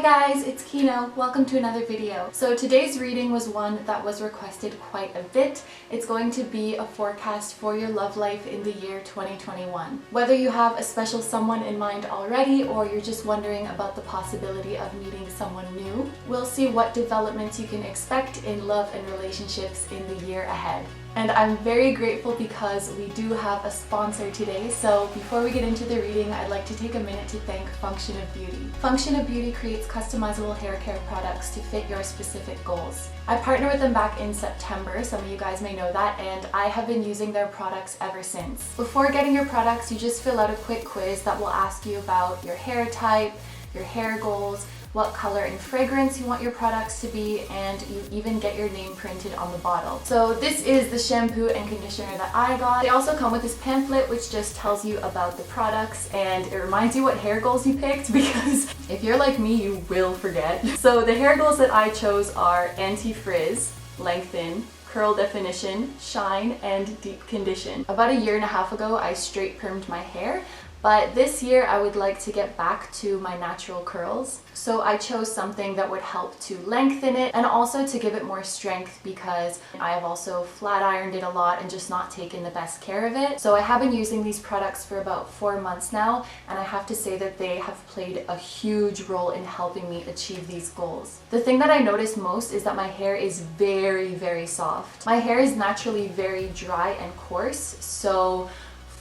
Hi guys, it's Kino. Welcome to another video. So today's reading was one that was requested quite a bit. It's going to be a forecast for your love life in the year 2021. Whether you have a special someone in mind already or you're just wondering about the possibility of meeting someone new, we'll see what developments you can expect in love and relationships in the year ahead. And I'm very grateful because we do have a sponsor today. So before we get into the reading, I'd like to take a minute to thank Function of Beauty. Function of Beauty creates customizable hair care products to fit your specific goals. I partnered with them back in September, some of you guys may know that, and I have been using their products ever since. Before getting your products, you just fill out a quick quiz that will ask you about your hair type, your hair goals, what color and fragrance you want your products to be, and you even get your name printed on the bottle. So this is the shampoo and conditioner that I got. They also come with this pamphlet which just tells you about the products and it reminds you what hair goals you picked, because if you're like me, you will forget. So the hair goals that I chose are anti-frizz, lengthen, curl definition, shine, and deep condition. About a year and a half ago, I straight permed my hair, but this year I would like to get back to my natural curls. So I chose something that would help to lengthen it and also to give it more strength, because I have also flat ironed it a lot and just not taken the best care of it. So I have been using these products for about 4 months now, and I have to say that they have played a huge role in helping me achieve these goals. The thing that I notice most is that my hair is very, very soft. My hair is naturally very dry and coarse, so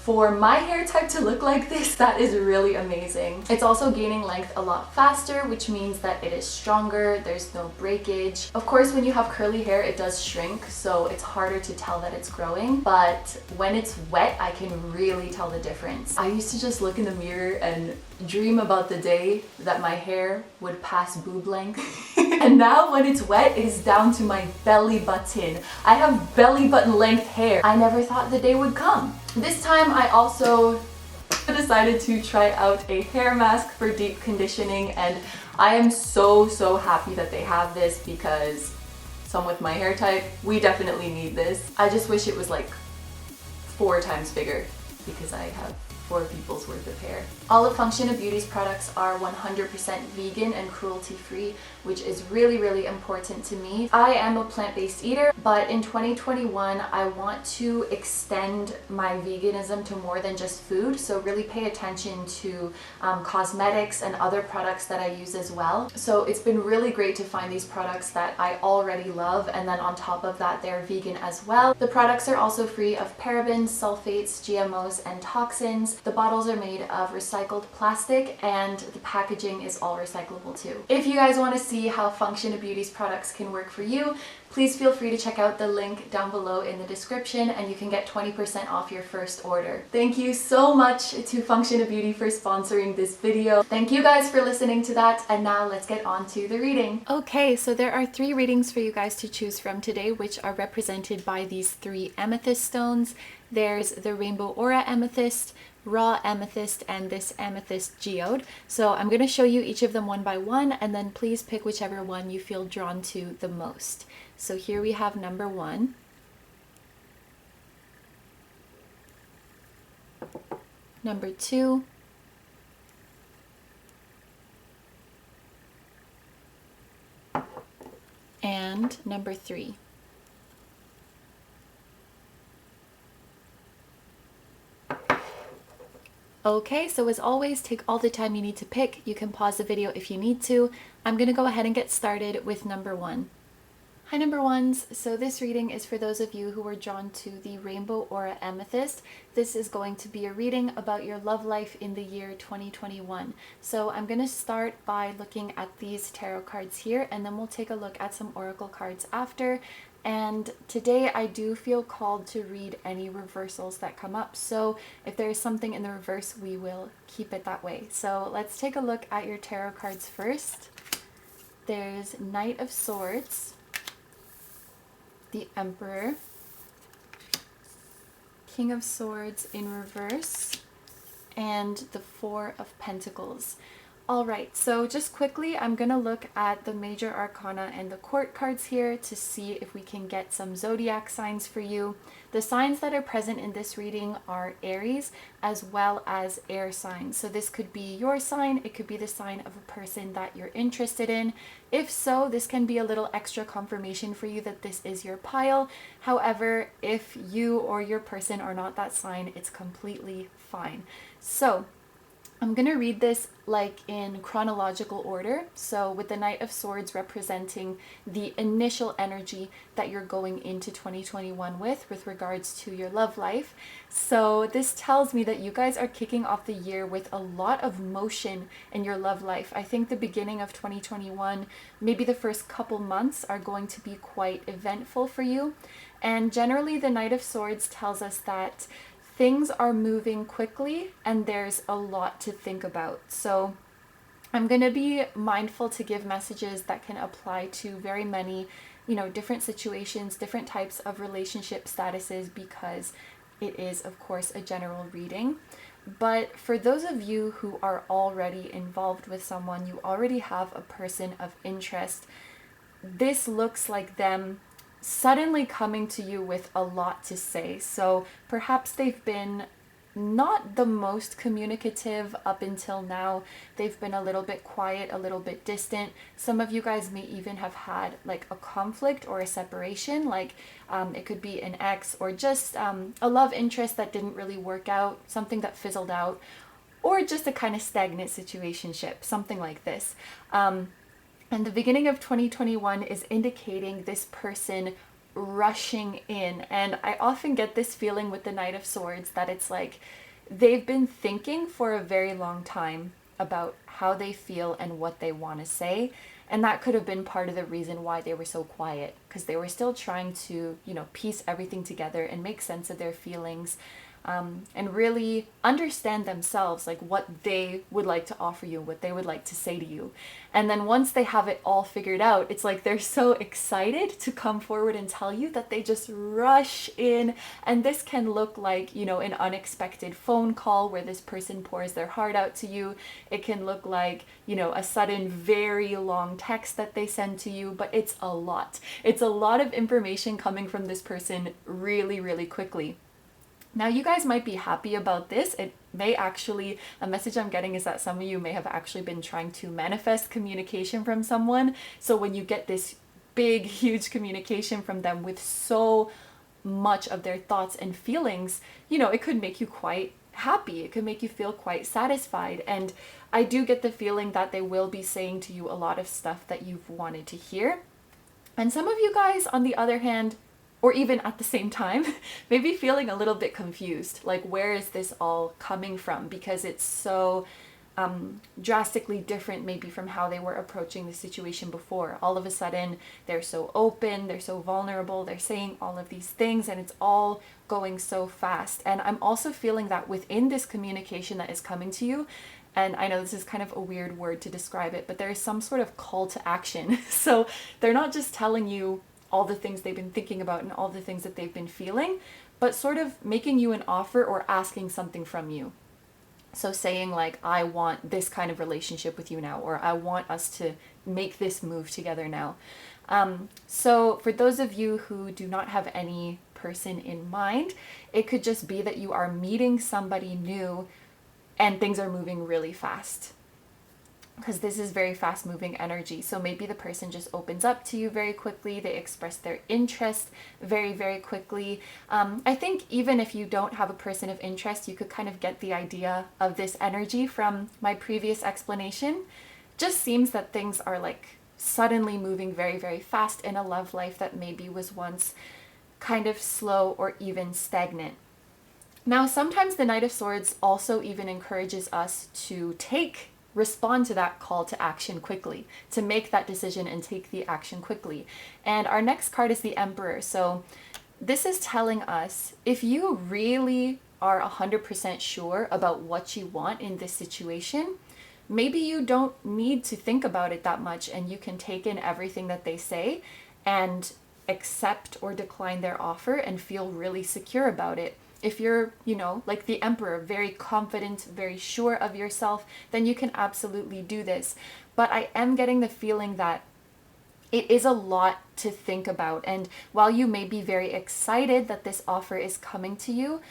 for my hair type to look like this, that is really amazing. It's also gaining length a lot faster, which means that it is stronger, there's no breakage. Of course, when you have curly hair, it does shrink, so it's harder to tell that it's growing, but when it's wet, I can really tell the difference. I used to just look in the mirror and dream about the day that my hair would pass boob length. And now when it's wet, it is down to my belly button. I have belly button length hair. I never thought the day would come. This time I also decided to try out a hair mask for deep conditioning, and I am so happy that they have this, because someone with my hair type, we definitely need this. I just wish it was like 4 times bigger, because I have 4 people's worth of hair. All of Function of Beauty's products are 100% vegan and cruelty-free, which is really important to me. I am a plant-based eater, but in 2021, I want to extend my veganism to more than just food, so really pay attention to cosmetics and other products that I use as well. So it's been really great to find these products that I already love, and then on top of that, they're vegan as well. The products are also free of parabens, sulfates, GMOs, and toxins. The bottles are made of recycled plastic, and the packaging is all recyclable too. If you guys want to see how Function of Beauty's products can work for you, please feel free to check out the link down below in the description, and you can get 20% off your first order. Thank you so much to Function of Beauty for sponsoring this video. Thank you guys for listening to that, and now let's get on to the reading. Okay, so there are 3 readings for you guys to choose from today, which are represented by these 3 amethyst stones. There's the Rainbow Aura Amethyst, Raw Amethyst, and this Amethyst Geode. So I'm going to show you each of them one by one, and then please pick whichever one you feel drawn to the most. So here we have number 1. Number 2. And number 3. Okay, so as always, take all the time you need to pick. You can pause the video if you need to. I'm going to go ahead and get started with number 1. Hi number ones, so this reading is for those of you who were drawn to the Rainbow Aura Amethyst. This is going to be a reading about your love life in the year 2021. So I'm going to start by looking at these tarot cards here, and then we'll take a look at some oracle cards after. And today I do feel called to read any reversals that come up. So if there is something in the reverse, we will keep it that way. So let's take a look at your tarot cards first. There's Knight of Swords, the Emperor, King of Swords in reverse, and the 4 of Pentacles. Alright, so just quickly, I'm going to look at the major arcana and the court cards here to see if we can get some zodiac signs for you. The signs that are present in this reading are Aries as well as air signs. So this could be your sign, it could be the sign of a person that you're interested in. If so, this can be a little extra confirmation for you that this is your pile. However, if you or your person are not that sign, it's completely fine. So I'm going to read this like in chronological order. So with the Knight of Swords representing the initial energy that you're going into 2021 with regards to your love life. So this tells me that you guys are kicking off the year with a lot of motion in your love life. I think the beginning of 2021, maybe the first couple months are going to be quite eventful for you. And generally the Knight of Swords tells us that things are moving quickly and there's a lot to think about. So I'm going to be mindful to give messages that can apply to very many, different situations, different types of relationship statuses, because it is, of course, a general reading. But for those of you who are already involved with someone, you already have a person of interest, this looks like them suddenly coming to you with a lot to say. So perhaps they've been not the most communicative up until now. They've been a little bit quiet, a little bit distant. Some of you guys may even have had like a conflict or a separation, like it could be an ex or just a love interest that didn't really work out, something that fizzled out, or just a kind of stagnant situationship, something like this. And the beginning of 2021 is indicating this person rushing in. And I often get this feeling with the Knight of Swords that it's like they've been thinking for a very long time about how they feel and what they want to say. And that could have been part of the reason why they were so quiet, because they were still trying to, piece everything together and make sense of their feelings. And really understand themselves, like what they would like to offer you, what they would like to say to you. And then once they have it all figured out, it's like they're so excited to come forward and tell you that they just rush in. And this can look like, an unexpected phone call where this person pours their heart out to you. It can look like, a sudden, very long text that they send to you, but it's a lot. It's a lot of information coming from this person really, really quickly. Now, you guys might be happy about this. It may actually, a message I'm getting is that some of you may have actually been trying to manifest communication from someone. So when you get this big, huge communication from them with so much of their thoughts and feelings, it could make you quite happy. It could make you feel quite satisfied. And I do get the feeling that they will be saying to you a lot of stuff that you've wanted to hear. And some of you guys, on the other hand, or even at the same time, maybe feeling a little bit confused. Like, where is this all coming from? Because it's so drastically different maybe from how they were approaching the situation before. All of a sudden, they're so open, they're so vulnerable, they're saying all of these things, and it's all going so fast. And I'm also feeling that within this communication that is coming to you, and I know this is kind of a weird word to describe it, but there is some sort of call to action. So they're not just telling you all the things they've been thinking about and all the things that they've been feeling, but sort of making you an offer or asking something from you. So saying like, I want this kind of relationship with you now, or I want us to make this move together now. So for those of you who do not have any person in mind, it could just be that you are meeting somebody new and things are moving really fast, because this is very fast moving energy. So maybe the person just opens up to you very quickly. They express their interest very, very quickly. I think even if you don't have a person of interest, you could kind of get the idea of this energy from my previous explanation. Just seems that things are like suddenly moving very, very fast in a love life that maybe was once kind of slow or even stagnant. Now, sometimes the Knight of Swords also even encourages us to respond to that call to action quickly, to make that decision and take the action quickly. And our next card is the Emperor. So this is telling us, if you really are 100% sure about what you want in this situation, maybe you don't need to think about it that much, and you can take in everything that they say and accept or decline their offer and feel really secure about it. if you're, you know, like the Emperor, very confident, very sure of yourself, then you can absolutely do this. But I am getting the feeling that it is a lot to think about. And while you may be very excited that this offer is coming to you,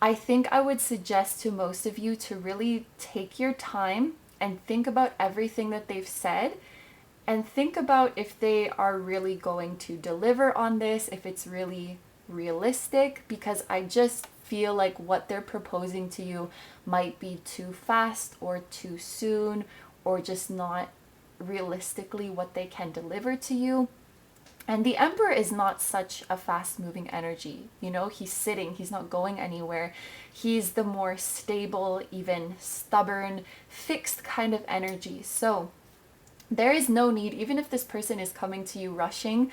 I think I would suggest to most of you to really take your time and think about everything that they've said, and think about if they are really going to deliver on this, if it's really realistic, because I just feel like what they're proposing to you might be too fast or too soon, or just not realistically what they can deliver to you. And the Emperor is not such a fast-moving energy. You know, he's sitting, he's not going anywhere. He's the more stable, even stubborn, fixed kind of energy. So there is no need, even if this person is coming to you rushing,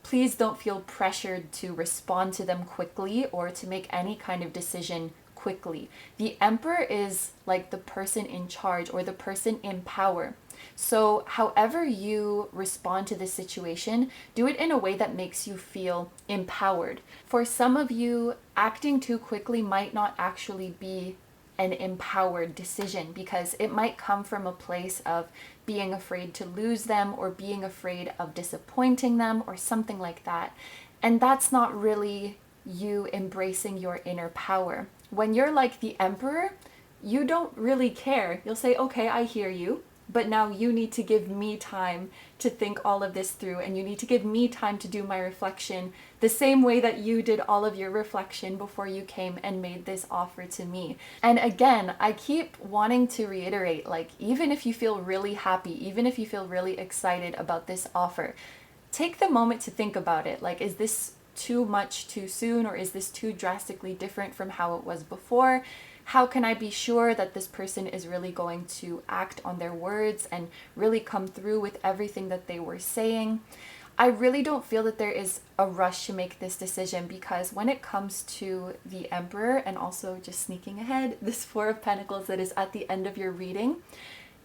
please don't feel pressured to respond to them quickly or to make any kind of decision quickly. The Emperor is like the person in charge or the person in power. So however you respond to this situation, do it in a way that makes you feel empowered. For some of you, acting too quickly might not actually be an empowered decision, because it might come from a place of being afraid to lose them or being afraid of disappointing them or something like that. And that's not really you embracing your inner power. When you're like the Emperor, you don't really care. You'll say, okay, I hear you, but now you need to give me time to think all of this through, and you need to give me time to do my reflection the same way that you did all of your reflection before you came and made this offer to me. And again, I keep wanting to reiterate, like, even if you feel really happy, even if you feel really excited about this offer, take the moment to think about it. Like, is this too much too soon, or is this too drastically different from how it was before? How can I be sure that this person is really going to act on their words and really come through with everything that they were saying? I really don't feel that there is a rush to make this decision, because when it comes to the Emperor, and also just sneaking ahead, this Four of Pentacles that is at the end of your reading,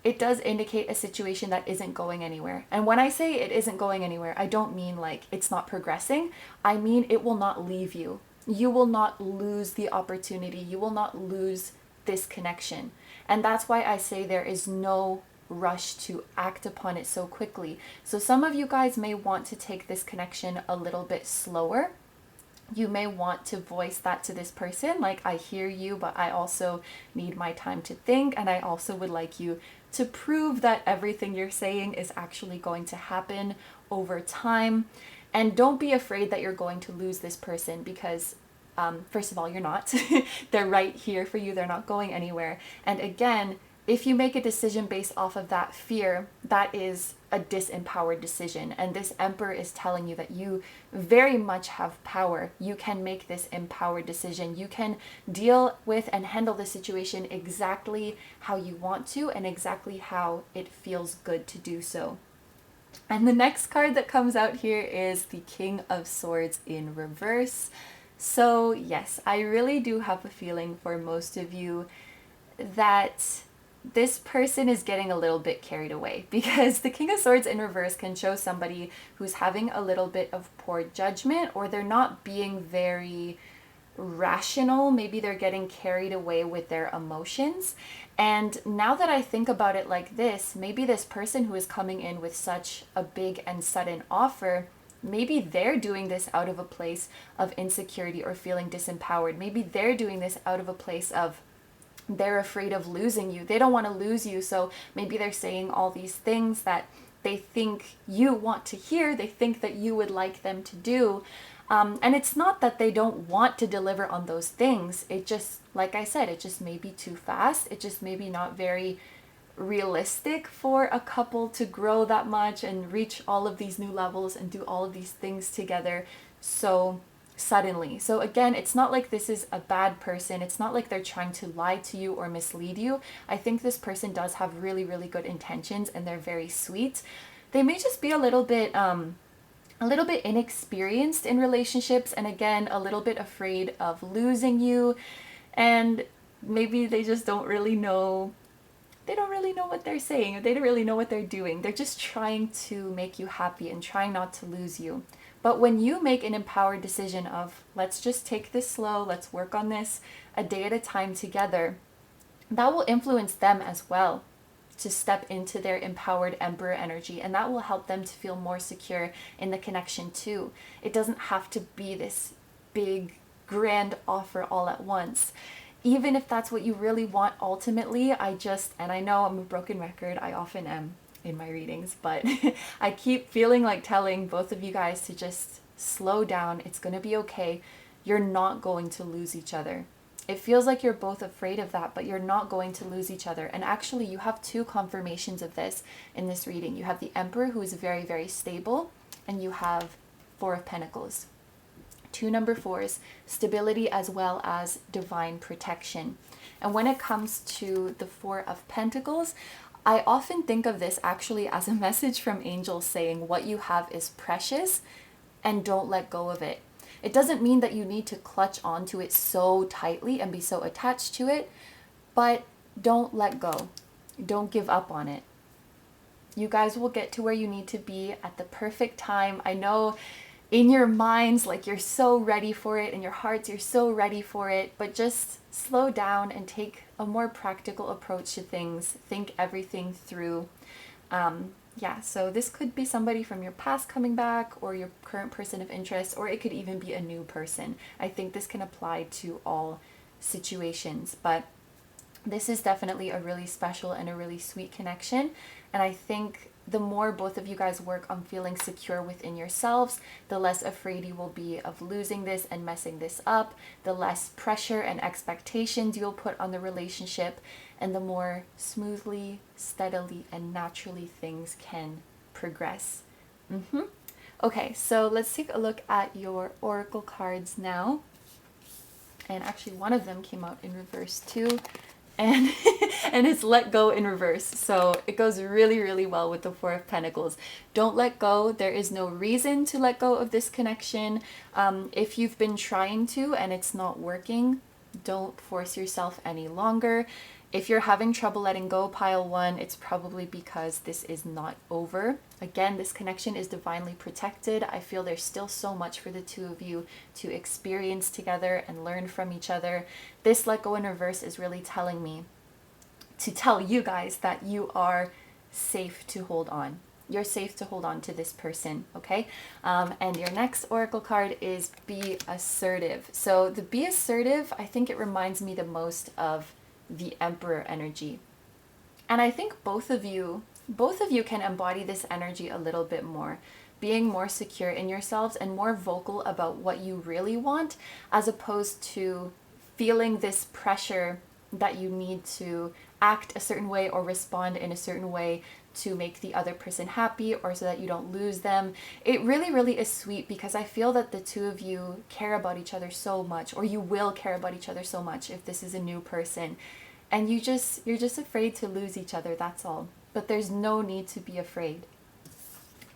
it does indicate a situation that isn't going anywhere. And when I say it isn't going anywhere, I don't mean like it's not progressing. I mean it will not leave you. You will not lose the opportunity. You will not lose this connection. And that's why I say there is no rush to act upon it so quickly. So some of you guys may want to take this connection a little bit slower. You may want to voice that to this person, like, I hear you, but I also need my time to think, and I also would like you to prove that everything you're saying is actually going to happen over time. And don't be afraid that you're going to lose this person, because first of all, you're not. They're right here for you. They're not going anywhere. And again, if you make a decision based off of that fear, that is a disempowered decision. And this Emperor is telling you that you very much have power. You can make this empowered decision. You can deal with and handle the situation exactly how you want to, and exactly how it feels good to do so. And the next card that comes out here is the King of Swords in reverse. So yes, I really do have a feeling for most of you that this person is getting a little bit carried away, because the King of Swords in reverse can show somebody who's having a little bit of poor judgment, or they're not being very rational. Maybe they're getting carried away with their emotions. And now that I think about it like this, maybe this person who is coming in with such a big and sudden offer, maybe they're doing this out of a place of insecurity or feeling disempowered. Maybe they're doing this out of a place of they're afraid of losing you. They don't want to lose you. So maybe they're saying all these things that they think you want to hear. They think that you would like them to do. And it's not that they don't want to deliver on those things. It just, like I said, it just may be too fast. It just may be not very realistic for a couple to grow that much and reach all of these new levels and do all of these things together so suddenly. So again, it's not like this is a bad person. It's not like they're trying to lie to you or mislead you. I think this person does have really, really good intentions, and they're very sweet. They may just be a little bit inexperienced in relationships, and again, a little bit afraid of losing you, and maybe they just don't really know. They don't really know what they're saying, or they don't really know what they're doing. They're just trying to make you happy and trying not to lose you. But when you make an empowered decision of, let's just take this slow, let's work on this a day at a time together, that will influence them as well to step into their empowered emperor energy, and that will help them to feel more secure in the connection too. It doesn't have to be this big grand offer all at once. Even if that's what you really want ultimately, and I know I'm a broken record, I often am in my readings, but I keep feeling like telling both of you guys to just slow down. It's going to be okay. You're not going to lose each other. It feels like you're both afraid of that, but you're not going to lose each other. And actually, you have two confirmations of this in this reading. You have the Emperor, who is very, very stable, and you have Four of Pentacles. Two number fours, stability as well as divine protection. And when it comes to the Four of Pentacles, I often think of this actually as a message from angels saying what you have is precious and don't let go of it. It doesn't mean that you need to clutch onto it so tightly and be so attached to it, but don't let go. Don't give up on it. You guys will get to where you need to be at the perfect time. I know in your minds, like you're so ready for it, in your hearts, you're so ready for it, but just slow down and take a more practical approach to things. Think everything through. So this could be somebody from your past coming back, or your current person of interest, or it could even be a new person. I think this can apply to all situations, but this is definitely a really special and a really sweet connection. And I think the more both of you guys work on feeling secure within yourselves, the less afraid you will be of losing this and messing this up, the less pressure and expectations you'll put on the relationship, and the more smoothly, steadily, and naturally things can progress. Okay, so let's take a look at your oracle cards now. And actually one of them came out in reverse too. And and it's let go in reverse, so it goes really, really well with the Four of Pentacles. Don't let go. There is no reason to let go of this connection. If you've been trying to and it's not working, don't force yourself any longer. If you're having trouble letting go, pile one, it's probably because this is not over. Again, this connection is divinely protected. I feel there's still so much for the two of you to experience together and learn from each other. This let go in reverse is really telling me to tell you guys that you are safe to hold on. You're safe to hold on to this person, okay? And your next oracle card is Be Assertive. So the Be Assertive, I think it reminds me the most of the Emperor energy. And I think both of you can embody this energy a little bit more, being more secure in yourselves and more vocal about what you really want, as opposed to feeling this pressure that you need to act a certain way or respond in a certain way to make the other person happy or so that you don't lose them. It really, really is sweet, because I feel that the two of you care about each other so much, or you will care about each other so much if this is a new person. And you're just afraid to lose each other, that's all. But there's no need to be afraid.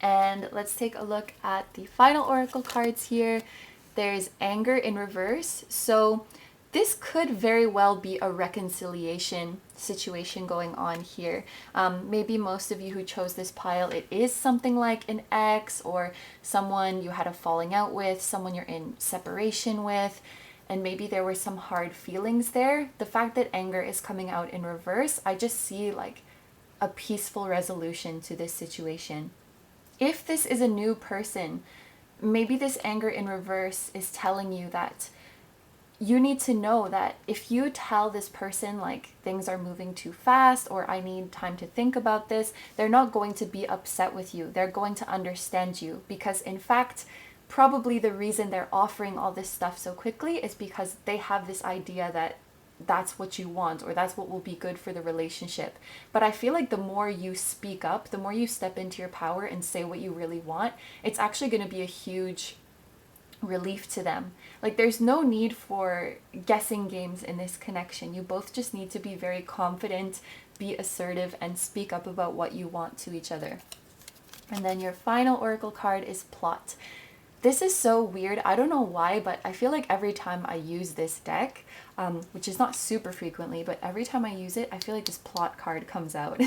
And let's take a look at the final oracle cards here. There's Anger in reverse. So this could very well be a reconciliation situation going on here. Maybe most of you who chose this pile, it is something like an ex or someone you had a falling out with, someone you're in separation with, and maybe there were some hard feelings there. The fact that anger is coming out in reverse, I just see like a peaceful resolution to this situation. If this is a new person, maybe this anger in reverse is telling you that you need to know that if you tell this person like things are moving too fast or I need time to think about this, they're not going to be upset with you. They're going to understand you, because in fact, probably the reason they're offering all this stuff so quickly is because they have this idea that that's what you want or that's what will be good for the relationship. But I feel like the more you speak up, the more you step into your power and say what you really want, it's actually going to be a huge relief to them. Like, there's no need for guessing games in this connection. You both just need to be very confident, be assertive, and speak up about what you want to each other. And then your final oracle card is Plot. This is so weird. I don't know why, but I feel like every time I use this deck, which is not super frequently, but every time I use it, I feel like this Plot card comes out.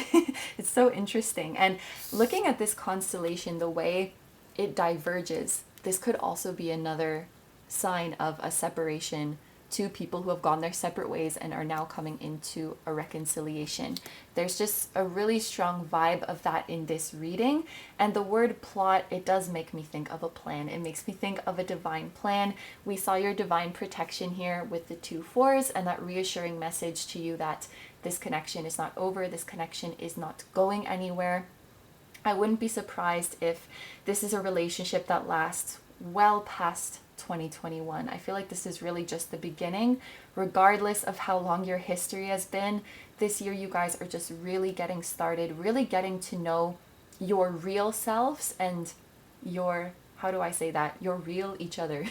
It's so interesting. And looking at this constellation, the way it diverges this could also be another sign of a separation, two people who have gone their separate ways and are now coming into a reconciliation. There's just a really strong vibe of that in this reading. And the word plot, it does make me think of a plan. It makes me think of a divine plan. We saw your divine protection here with the 2 4s and that reassuring message to you that this connection is not over, this connection is not going anywhere. I wouldn't be surprised if this is a relationship that lasts well past 2021. I feel like this is really just the beginning. Regardless of how long your history has been, this year you guys are just really getting started, really getting to know your real selves and your, how do I say that? Your real each other.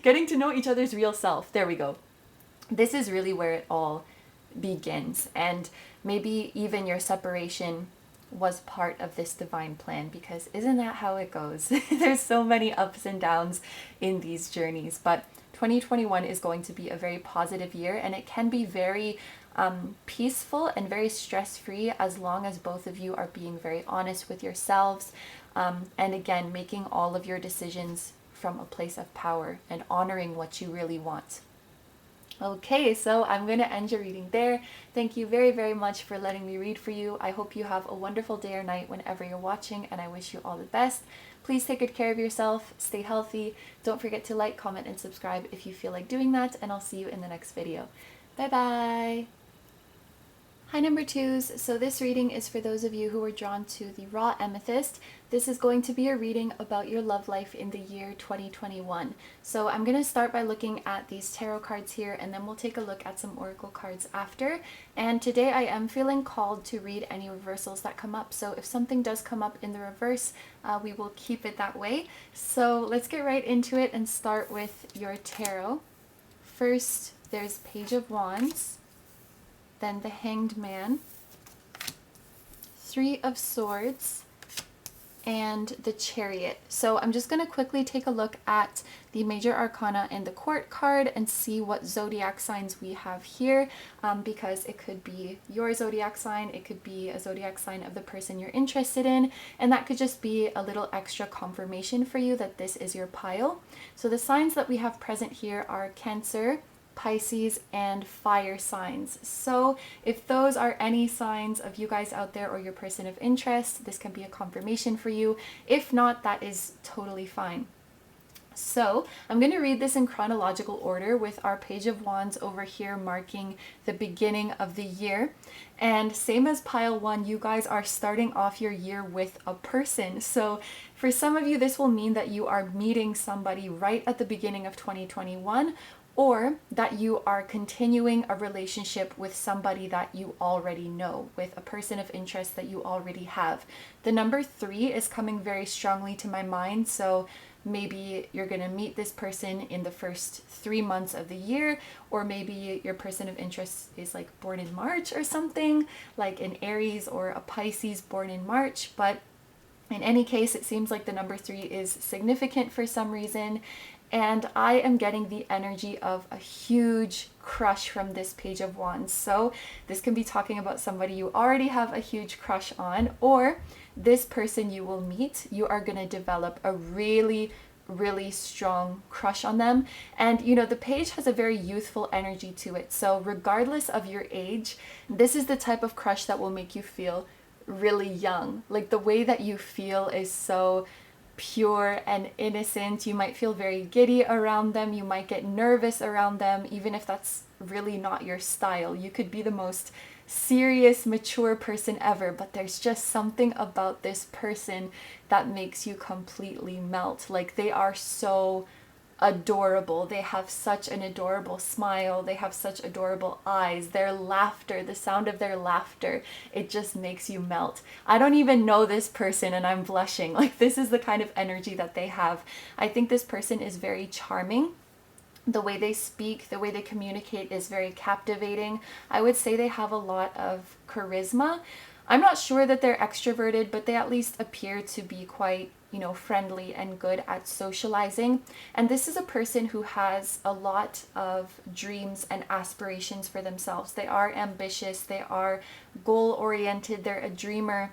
Getting to know each other's real self. There we go. This is really where it all begins. And maybe even your separation was part of this divine plan, because isn't that how it goes? There's so many ups and downs in these journeys, but 2021 is going to be a very positive year, and it can be very peaceful and very stress-free as long as both of you are being very honest with yourselves, and again, making all of your decisions from a place of power and honoring what you really want. Okay, so I'm going to end your reading there. Thank you very, very much for letting me read for you. I hope you have a wonderful day or night whenever you're watching, and I wish you all the best. Please take good care of yourself, stay healthy. Don't forget to like, comment, and subscribe if you feel like doing that, and I'll see you in the next video. Bye-bye! Hi number 2s, so this reading is for those of you who were drawn to the raw amethyst. This is going to be a reading about your love life in the year 2021. So I'm going to start by looking at these tarot cards here, and then we'll take a look at some oracle cards after. And today I am feeling called to read any reversals that come up, so if something does come up in the reverse, we will keep it that way. So let's get right into it and start with your tarot. First, there's Page of Wands, then the Hanged Man, 3 of Swords, and the Chariot. So I'm just going to quickly take a look at the Major Arcana and the Court card and see what zodiac signs we have here, because it could be your zodiac sign, it could be a zodiac sign of the person you're interested in, and that could just be a little extra confirmation for you that this is your pile. So the signs that we have present here are Cancer, Pisces, and fire signs. So if those are any signs of you guys out there or your person of interest, this can be a confirmation for you. If not, that is totally fine. So I'm going to read this in chronological order with our Page of Wands over here marking the beginning of the year. And same as pile 1, you guys are starting off your year with a person. So for some of you, this will mean that you are meeting somebody right at the beginning of 2021, or that you are continuing a relationship with somebody that you already know, with a person of interest that you already have. The number 3 is coming very strongly to my mind, so maybe you're going to meet this person in the first 3 months of the year, or maybe your person of interest is like born in March or something, like an Aries or a Pisces born in March. But in any case, it seems like the number 3 is significant for some reason. And I am getting the energy of a huge crush from this Page of Wands. So this can be talking about somebody you already have a huge crush on, or this person you will meet, you are going to develop a really strong crush on them. And you know, the page has a very youthful energy to it. So regardless of your age, this is the type of crush that will make you feel really young. Like the way that you feel is so pure and innocent. You might feel very giddy around them. You might get nervous around them, even if that's really not your style. You could be the most serious, mature person ever, but there's just something about this person that makes you completely melt. Like they are so adorable. They have such an adorable smile. They have such adorable eyes. Their laughter, the sound of their laughter, it just makes you melt. I don't even know this person and I'm blushing. Like this is the kind of energy that they have. I think this person is very charming. The way they speak, the way they communicate is very captivating. I would say they have a lot of charisma. I'm not sure that they're extroverted, but they at least appear to be quite, you know, friendly and good at socializing. And this is a person who has a lot of dreams and aspirations for themselves. They are ambitious, they are goal-oriented, they're a dreamer.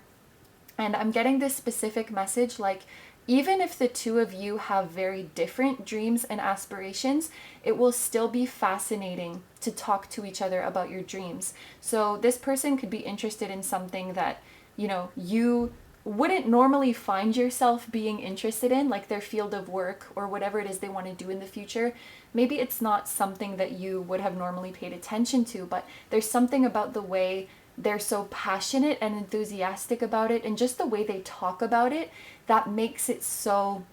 And I'm getting this specific message, like even if the two of you have very different dreams and aspirations, it will still be fascinating to talk to each other about your dreams. So this person could be interested in something that, you wouldn't normally find yourself being interested in, like their field of work or whatever it is they want to do in the future. Maybe it's not something that you would have normally paid attention to, but there's something about the way they're so passionate and enthusiastic about it, and just the way they talk about it, that makes it so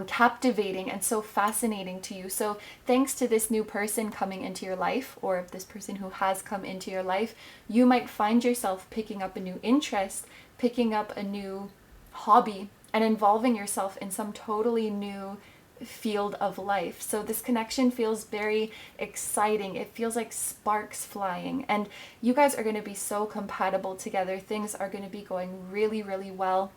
captivating and so fascinating to you. So thanks to this new person coming into your life, or this person who has come into your life, you might find yourself picking up a new interest, picking up a new hobby, and involving yourself in some totally new field of life. So this connection feels very exciting. It feels like sparks flying, and you guys are going to be so compatible together. Things are going to be going really, really well.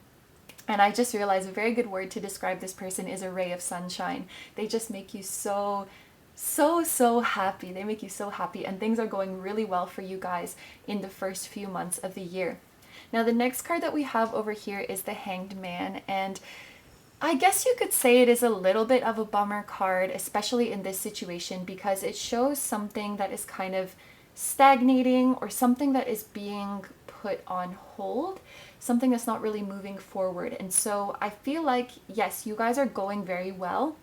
And I just realized a very good word to describe this person is a ray of sunshine. They just make you so happy. They make you so happy, and things are going really well for you guys in the first few months of the year. Now, the next card that we have over here is the Hanged Man, and I guess you could say it is a little bit of a bummer card, especially in this situation, because it shows something that is kind of stagnating, or something that is being put on hold, something that's not really moving forward. And so I feel like, yes, you guys are going very well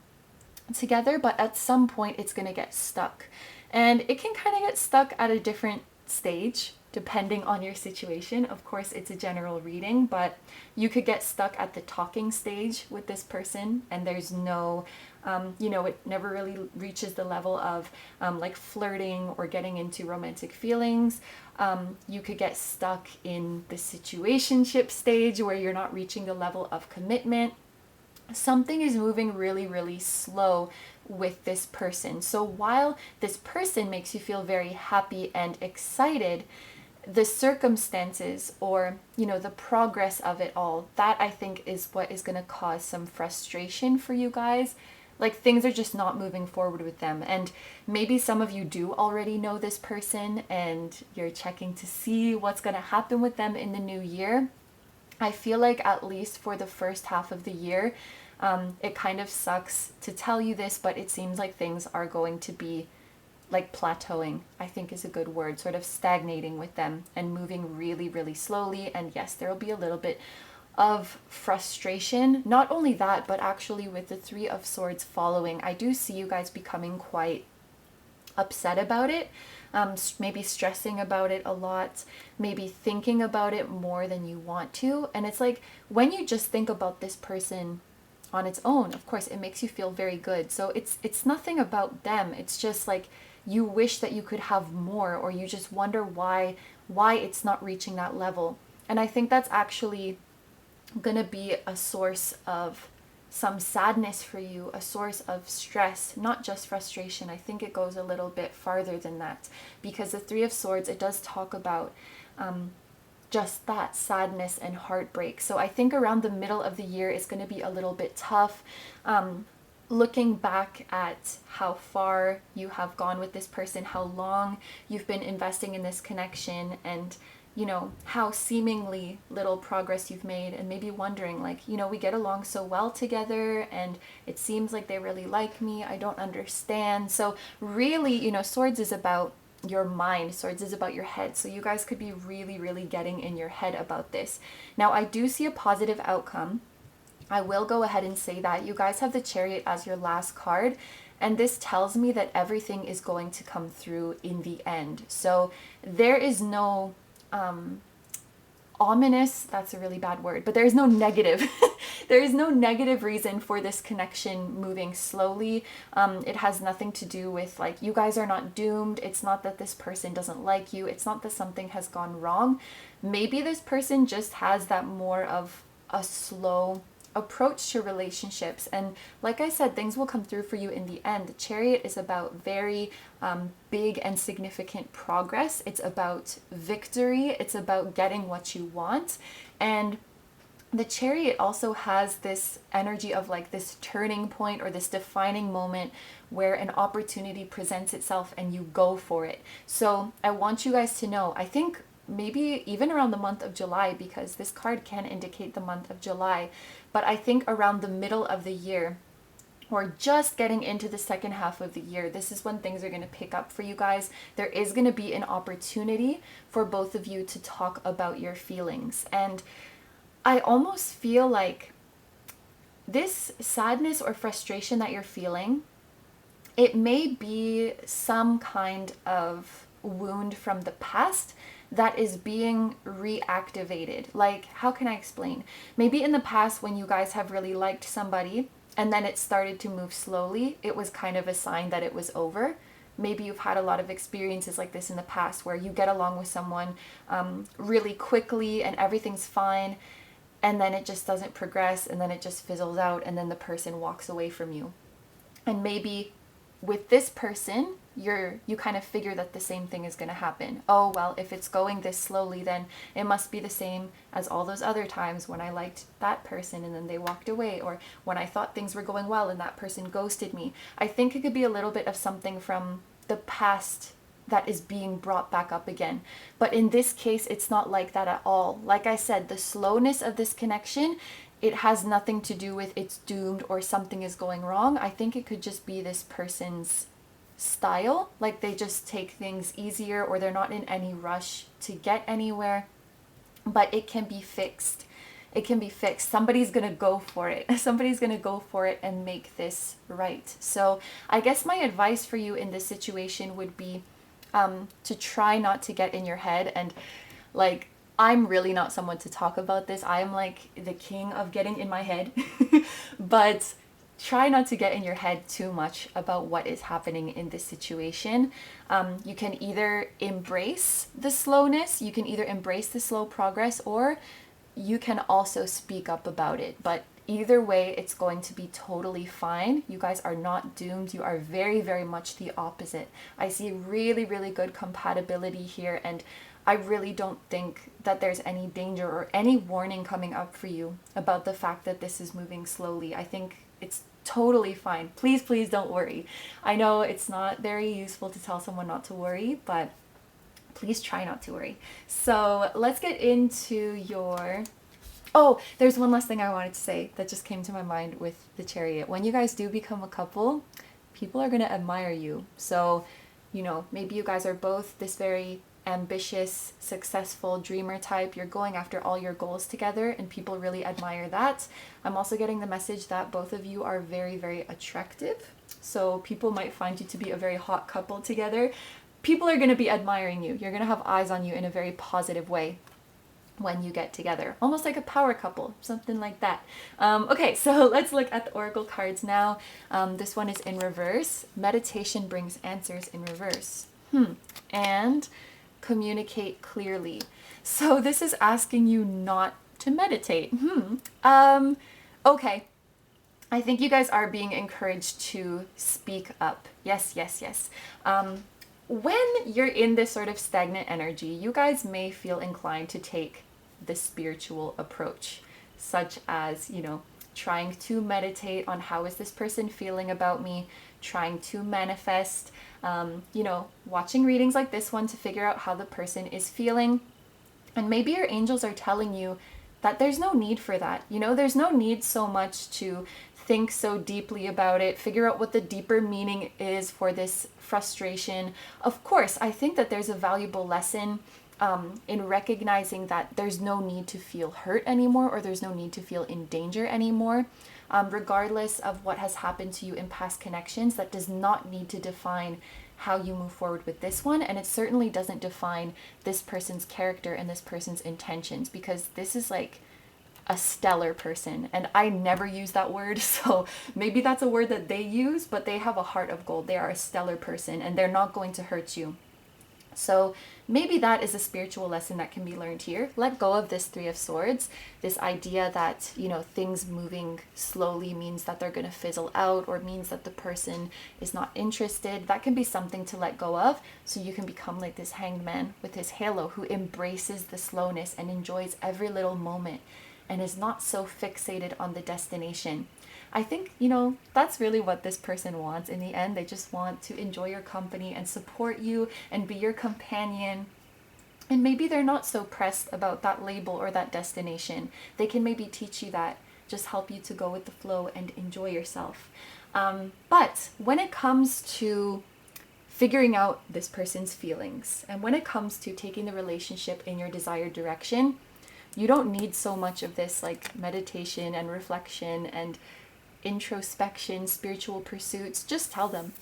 together, but at some point it's going to get stuck. And it can kind of get stuck at a different stage depending on your situation. Of course, it's a general reading, but you could get stuck at the talking stage with this person, and there's no it never really reaches the level of like flirting or getting into romantic feelings. You could get stuck in the situationship stage where you're not reaching the level of commitment. Something is moving really, really slow with this person. So while this person makes you feel very happy and excited, the circumstances, or the progress of it all, that I think is what is going to cause some frustration for you guys. Like, things are just not moving forward with them. And maybe some of you do already know this person and you're checking to see what's going to happen with them in the new year. I feel like, at least for the first half of the year, it kind of sucks to tell you this, but it seems like things are going to be like plateauing, I think is a good word, sort of stagnating with them and moving really, really slowly. And yes, there will be a little bit of frustration. Not only that, but actually with the Three of Swords following, I do see you guys becoming quite upset about it, maybe stressing about it a lot, maybe thinking about it more than you want to. And it's like, when you just think about this person on its own, of course it makes you feel very good. So it's nothing about them. It's just like, you wish that you could have more, or you just wonder why it's not reaching that level. And I think that's actually gonna be a source of some sadness for you, a source of stress, not just frustration. I think it goes a little bit farther than that, because the Three of Swords, it does talk about just that sadness and heartbreak. So I think around the middle of the year is going to be a little bit tough. Looking back at how far you have gone with this person, how long you've been investing in this connection, and how seemingly little progress you've made, and maybe wondering, like, we get along so well together and it seems like they really like me. I don't understand. So really, Swords is about your mind. Swords is about your head. So you guys could be really, really getting in your head about this. Now, I do see a positive outcome. I will go ahead and say that. You guys have the Chariot as your last card, and this tells me that everything is going to come through in the end. So there is no ominous, that's a really bad word, but there is no negative. There is no negative reason for this connection moving slowly. It has nothing to do with, like, you guys are not doomed. It's not that this person doesn't like you. It's not that something has gone wrong. Maybe this person just has that more of a slow approach to relationships, and like I said, things will come through for you in the end. The Chariot is about very big and significant progress. It's about victory. It's about getting what you want. And the Chariot also has this energy of like this turning point, or this defining moment where an opportunity presents itself and you go for it. So I want you guys to know, I think maybe even around the month of July, because this card can indicate the month of July. But I think around the middle of the year, or just getting into the second half of the year, this is when things are going to pick up for you guys. There is going to be an opportunity for both of you to talk about your feelings. And I almost feel like this sadness or frustration that you're feeling, it may be some kind of wound from the past that is being reactivated. Like, how can I explain? Maybe in the past when you guys have really liked somebody and then it started to move slowly, it was kind of a sign that it was over. Maybe you've had a lot of experiences like this in the past where you get along with someone really quickly and everything's fine, and then it just doesn't progress, and then it just fizzles out, and then the person walks away from you. And maybe with this person, you kind of figure that the same thing is going to happen. Oh, well, if it's going this slowly, then it must be the same as all those other times when I liked that person and then they walked away, or when I thought things were going well and that person ghosted me. I think it could be a little bit of something from the past that is being brought back up again. But in this case, it's not like that at all. Like I said, the slowness of this connection, it has nothing to do with it's doomed or something is going wrong. I think it could just be this person's style. Like they just take things easier, or they're not in any rush to get anywhere. But it can be fixed. It can be fixed. Somebody's going to go for it. Somebody's going to go for it and make this right. So I guess my advice for you in this situation would be to try not to get in your head. And like, I'm really not someone to talk about this. I am like the king of getting in my head. But try not to get in your head too much about what is happening in this situation. You can either embrace the slowness, you can either embrace the slow progress, or you can also speak up about it. But either way, it's going to be totally fine. You guys are not doomed. You are very, very much the opposite. I see really, really good compatibility here, and I really don't think that there's any danger or any warning coming up for you about the fact that this is moving slowly. I think it's totally fine. Please, please don't worry. I know it's not very useful to tell someone not to worry, but please try not to worry. So let's get into your... Oh, there's one last thing I wanted to say that just came to my mind with the Chariot. When you guys do become a couple, people are going to admire you. So, you know, maybe you guys are both this very ambitious, successful dreamer type. You're going after all your goals together and people really admire that. I'm also getting the message that both of you are very, very attractive. So people might find you to be a very hot couple together. People are going to be admiring you. You're going to have eyes on you in a very positive way when you get together, almost like a power couple, something like that. Okay, so let's look at the oracle cards now. This one is in reverse. Meditation brings answers in reverse. And communicate clearly. So this is asking you not to meditate. Okay. I think you guys are being encouraged to speak up. Yes, yes, yes. When you're in this sort of stagnant energy, you guys may feel inclined to take the spiritual approach, such as, you know, trying to meditate on how is this person feeling about me, trying to manifest, you know, watching readings like this one to figure out how the person is feeling. And maybe your angels are telling you that there's no need for that. You know, there's no need so much to think so deeply about it, figure out what the deeper meaning is for this frustration. Of course, I think that there's a valuable lesson in recognizing that there's no need to feel hurt anymore, or there's no need to feel in danger anymore. Regardless of what has happened to you in past connections, that does not need to define how you move forward with this one. And it certainly doesn't define this person's character and this person's intentions, because this is like a stellar person. And I never use that word, so maybe that's a word that they use, but they have a heart of gold. They are a stellar person and they're not going to hurt you. So maybe that is a spiritual lesson that can be learned here. Let go of this Three of Swords, this idea that, you know, things moving slowly means that they're going to fizzle out, or means that the person is not interested. That can be something to let go of, so you can become like this hanged man with his halo who embraces the slowness and enjoys every little moment and is not so fixated on the destination. I think, you know, that's really what this person wants in the end. They just want to enjoy your company and support you and be your companion. And maybe they're not so pressed about that label or that destination. They can maybe teach you that, just help you to go with the flow and enjoy yourself. But when it comes to figuring out this person's feelings, and when it comes to taking the relationship in your desired direction, you don't need so much of this like meditation and reflection and introspection, spiritual pursuits. Just tell them.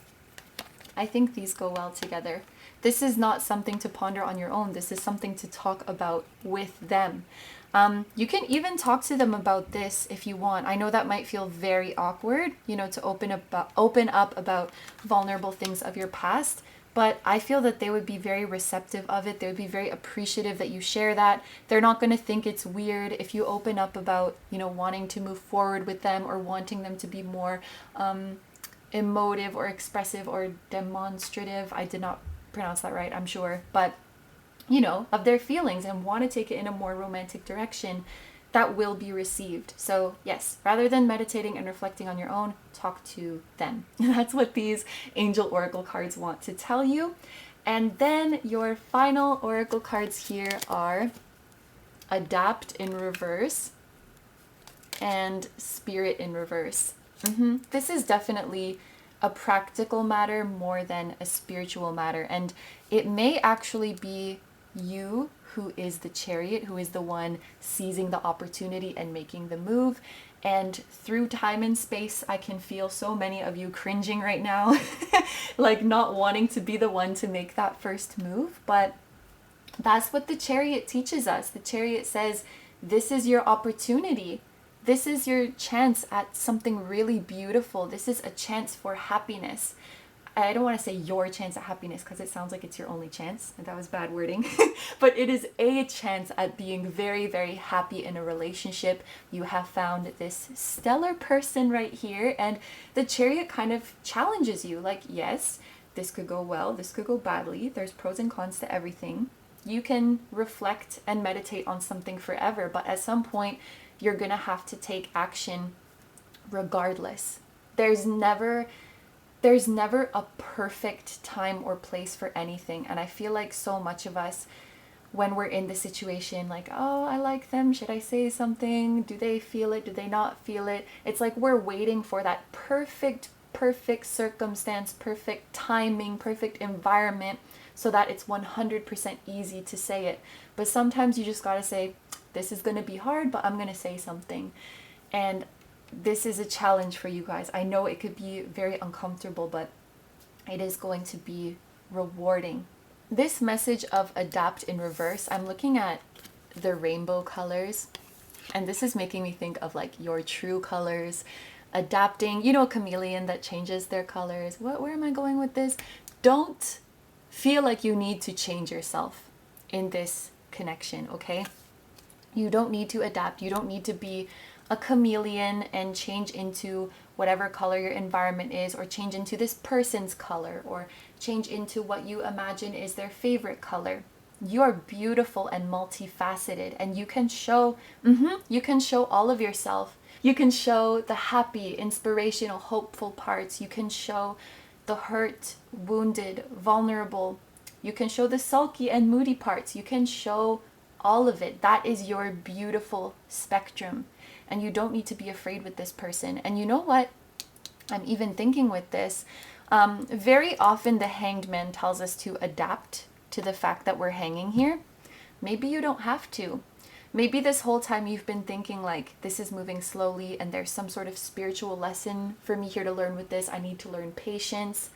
I think these go well together. This is not something to ponder on your own. This is something to talk about with them. You can even talk to them about this if you want. I know that might feel very awkward, you know, to open up about vulnerable things of your past, but I feel that they would be very receptive of it. They would be very appreciative that you share that. They're not going to think it's weird if you open up about, you know, wanting to move forward with them or wanting them to be more emotive or expressive or demonstrative. I did not pronounce that right, I'm sure, but you know, of their feelings and want to take it in a more romantic direction, that will be received. So yes, rather than meditating and reflecting on your own, talk to them. That's what these angel oracle cards want to tell you. And then your final oracle cards here are Adapt in reverse and Spirit in reverse. This is definitely a practical matter more than a spiritual matter, and it may actually be you who is the Chariot, who is the one seizing the opportunity and making the move. And through time and space, I can feel so many of you cringing right now, like not wanting to be the one to make that first move. But that's what the Chariot teaches us. The Chariot says, this is your opportunity. This is your chance at something really beautiful. This is a chance for happiness. I don't want to say your chance at happiness because it sounds like it's your only chance, and that was bad wording, but it is a chance at being very, very happy in a relationship. You have found this stellar person right here, and the Chariot kind of challenges you, like, yes, this could go well, this could go badly, there's pros and cons to everything. You can reflect and meditate on something forever, but at some point, you're gonna have to take action regardless. There's never a perfect time or place for anything. And I feel like so much of us, when we're in the situation, like, oh, I like them, should I say something? Do they feel it? Do they not feel it? It's like we're waiting for that perfect circumstance, perfect timing, perfect environment, so that it's 100% easy to say it. But sometimes you just gotta say, this is gonna be hard, but I'm gonna say something. And this is a challenge for you guys. I know it could be very uncomfortable, but it is going to be rewarding. This message of adapt in reverse, I'm looking at the rainbow colors, and this is making me think of like your true colors, adapting, you know, a chameleon that changes their colors. Where am I going with this? Don't feel like you need to change yourself in this connection, okay? You don't need to adapt. You don't need to be a chameleon and change into whatever color your environment is, or change into this person's color, or change into what you imagine is their favorite color. You are beautiful and multifaceted, and you can show all of yourself. You can show the happy, inspirational, hopeful parts. You can show the hurt, wounded, vulnerable. You can show the sulky and moody parts. You can show all of it. That is your beautiful spectrum. And you don't need to be afraid with this person. And you know what? I'm even thinking with this, very often the Hanged Man tells us to adapt to the fact that we're hanging here. Maybe you don't have to. Maybe this whole time you've been thinking like, this is moving slowly and there's some sort of spiritual lesson for me here to learn with this. I need to learn patience.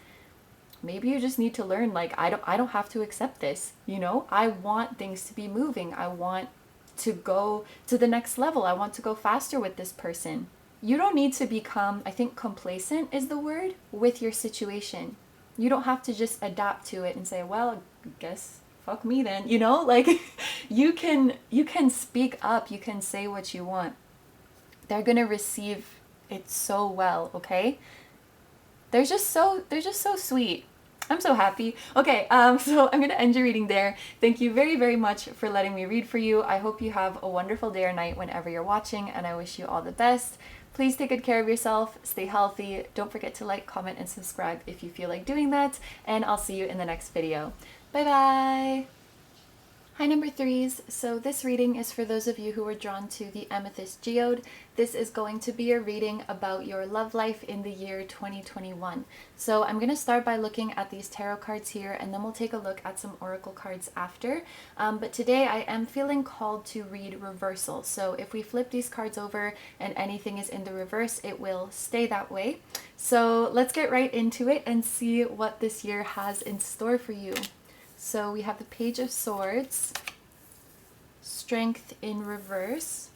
Maybe you just need to learn, like, I don't have to accept this, you know? I want things to be moving. I want to go to the next level. I want to go faster with this person. You don't need to become, I think complacent is the word, with your situation. You don't have to just adapt to it and say, well, I guess fuck me then, you know? Like, you can speak up, you can say what you want. They're gonna receive it so well, okay? They're just so sweet. I'm so happy. Okay, so I'm going to end your reading there. Thank you very, very much for letting me read for you. I hope you have a wonderful day or night whenever you're watching, and I wish you all the best. Please take good care of yourself, stay healthy. Don't forget to like, comment, and subscribe if you feel like doing that, and I'll see you in the next video. Bye-bye! Hi number threes, so this reading is for those of you who were drawn to the Amethyst Geode. This is going to be a reading about your love life in the year 2021. So I'm going to start by looking at these tarot cards here, and then we'll take a look at some oracle cards after. But today I am feeling called to read reversal. So if we flip these cards over and anything is in the reverse, it will stay that way. So let's get right into it and see what this year has in store for you. So we have the Page of Swords, Strength in reverse,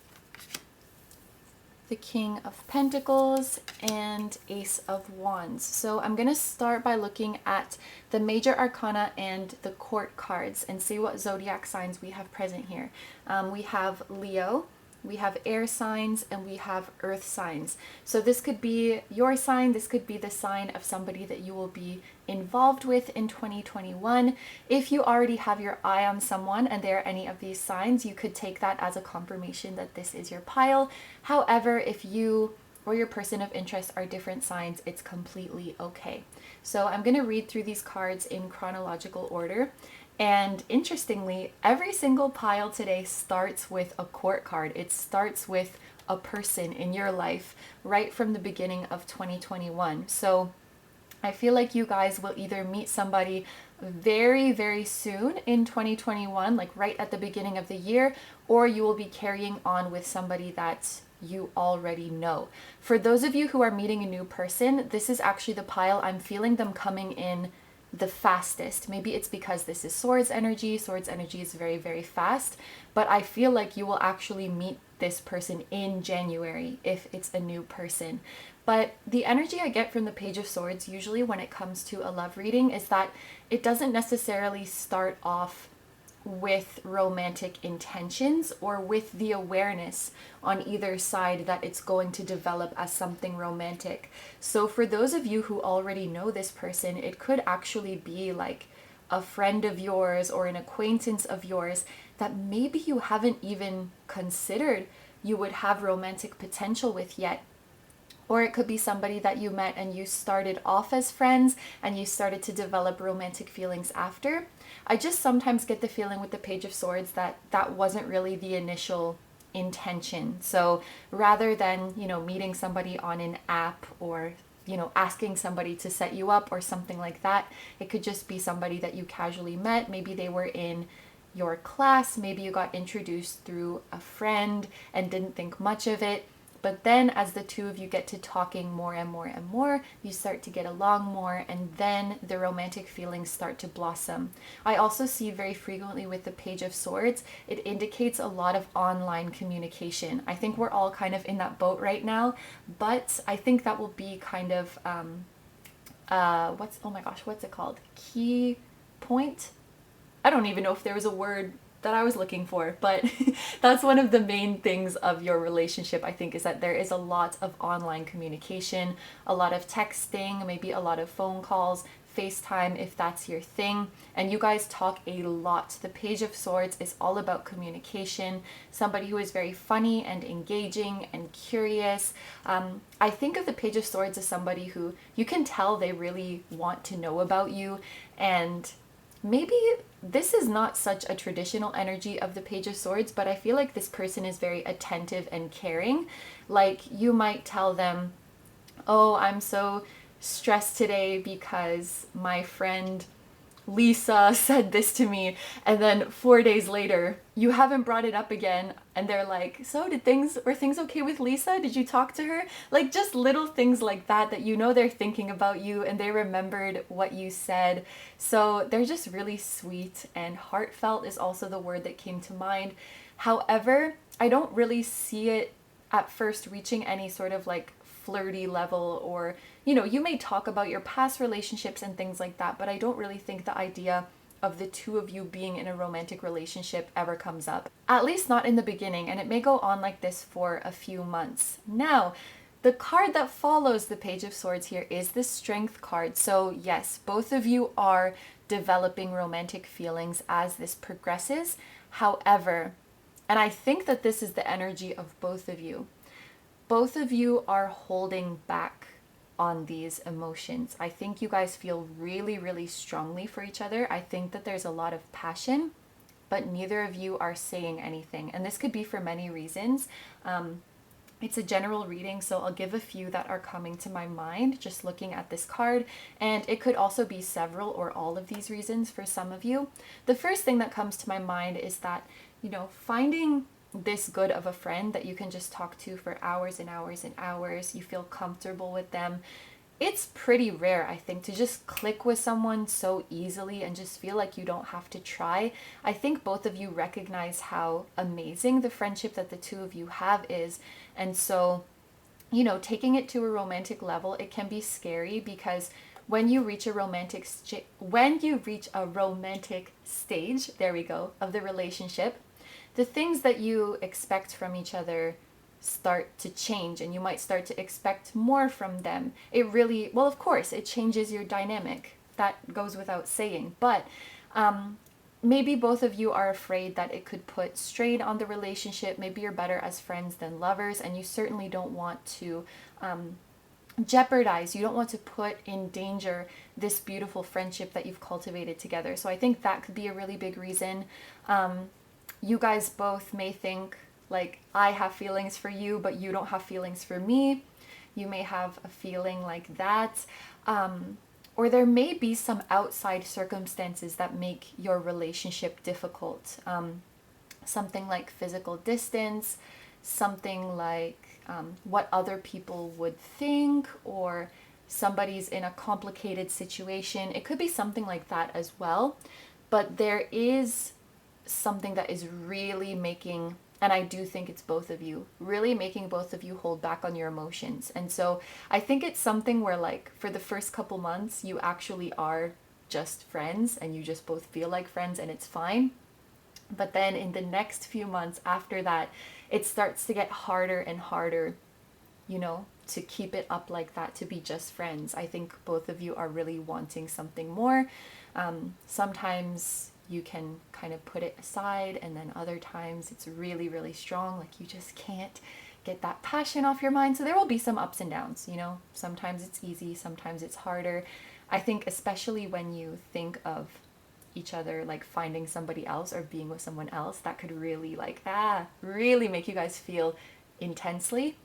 the King of Pentacles, and Ace of Wands. So I'm going to start by looking at the major arcana and the court cards and see what zodiac signs we have present here. We have Leo, we have air signs, and we have earth signs. So this could be your sign, this could be the sign of somebody that you will be involved with in 2021. If you already have your eye on someone and they're any of these signs, you could take that as a confirmation that this is your pile. However, if you or your person of interest are different signs, it's completely okay. So I'm going to read through these cards in chronological order. And interestingly, every single pile today starts with a court card. It starts with a person in your life right from the beginning of 2021. So I feel like you guys will either meet somebody very, very soon in 2021, like right at the beginning of the year, or you will be carrying on with somebody that you already know. For those of you who are meeting a new person, this is actually the pile. I'm feeling them coming in the fastest. Maybe it's because this is Swords energy. Swords energy is very, very fast, but I feel like you will actually meet this person in January if it's a new person. But the energy I get from the Page of Swords usually when it comes to a love reading is that it doesn't necessarily start off with romantic intentions or with the awareness on either side that it's going to develop as something romantic. So for those of you who already know this person, it could actually be like a friend of yours or an acquaintance of yours that maybe you haven't even considered you would have romantic potential with yet. Or it could be somebody that you met and you started off as friends and you started to develop romantic feelings after. I just sometimes get the feeling with the Page of Swords that that wasn't really the initial intention. So rather than, meeting somebody on an app or, asking somebody to set you up or something like that, it could just be somebody that you casually met. Maybe they were in your class, maybe you got introduced through a friend and didn't think much of it. But then as the two of you get to talking more and more and more, you start to get along more, and then the romantic feelings start to blossom. I also see very frequently with the Page of Swords, it indicates a lot of online communication. I think we're all kind of in that boat right now, but I think that will be kind of, what's it called? Key point? I don't even know if there was a word that I was looking for, but that's one of the main things of your relationship, I think, is that there is a lot of online communication, a lot of texting, maybe a lot of phone calls, FaceTime if that's your thing, and you guys talk a lot. The Page of Swords is all about communication, somebody who is very funny and engaging and curious. I think of the Page of Swords as somebody who you can tell they really want to know about you, and maybe this is not such a traditional energy of the Page of Swords, but I feel like this person is very attentive and caring. Like you might tell them, oh, I'm so stressed today because my friend Lisa said this to me, and then 4 days later you haven't brought it up again, and they're like, so were things okay with Lisa? Did you talk to her? Like just little things like that they're thinking about you and they remembered what you said. So they're just really sweet, and heartfelt is also the word that came to mind. However, I don't really see it at first reaching any sort of like flirty level, or you may talk about your past relationships and things like that, but I don't really think the idea of the two of you being in a romantic relationship ever comes up, at least not in the beginning, and it may go on like this for a few months. Now, the card that follows the Page of Swords here is the Strength card. So yes, both of you are developing romantic feelings as this progresses. However, and I think that this is the energy of both of you are holding back on these emotions. I think you guys feel really, really strongly for each other. I think that there's a lot of passion, but neither of you are saying anything. And this could be for many reasons. It's a general reading, so I'll give a few that are coming to my mind just looking at this card, and it could also be several or all of these reasons for some of you. The first thing that comes to my mind is that, you know, finding this good of a friend that you can just talk to for hours and hours and hours, you feel comfortable with them. It's pretty rare, I think, to just click with someone so easily and just feel like you don't have to try. I think both of you recognize how amazing the friendship that the two of you have is. And so, you know, taking it to a romantic level, it can be scary because when you reach a romantic stage, there we go, of the relationship, the things that you expect from each other start to change, and you might start to expect more from them. It really, well, of course, it changes your dynamic. That goes without saying. But maybe both of you are afraid that it could put strain on the relationship. Maybe you're better as friends than lovers, and you certainly don't want to jeopardize, you don't want to put in danger this beautiful friendship that you've cultivated together. So I think that could be a really big reason. You guys both may think, like, I have feelings for you, but you don't have feelings for me. You may have a feeling like that. Or there may be some outside circumstances that make your relationship difficult. Something like physical distance, something like what other people would think, or somebody's in a complicated situation. It could be something like that as well. But there is something that is really making, and I do think it's both of you, really making both of you hold back on your emotions. And so I think it's something where, like, for the first couple months, you actually are just friends and you just both feel like friends and it's fine. But then in the next few months after that, it starts to get harder and harder, you know, to keep it up like that, to be just friends. I think both of you are really wanting something more. Sometimes you can kind of put it aside, and then other times it's really, really strong. Like, you just can't get that passion off your mind. So there will be some ups and downs, you know. Sometimes it's easy, sometimes it's harder. I think especially when you think of each other like finding somebody else or being with someone else, that could really really make you guys feel intensely.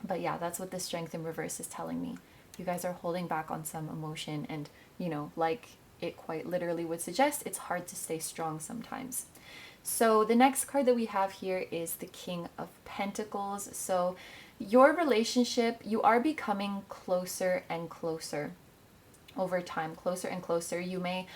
But yeah, that's what the Strength in reverse is telling me. You guys are holding back on some emotion, and, you know, like it quite literally would suggest, it's hard to stay strong sometimes. So the next card that we have here is the King of Pentacles. So your relationship, you are becoming closer and closer over time, closer and closer. You may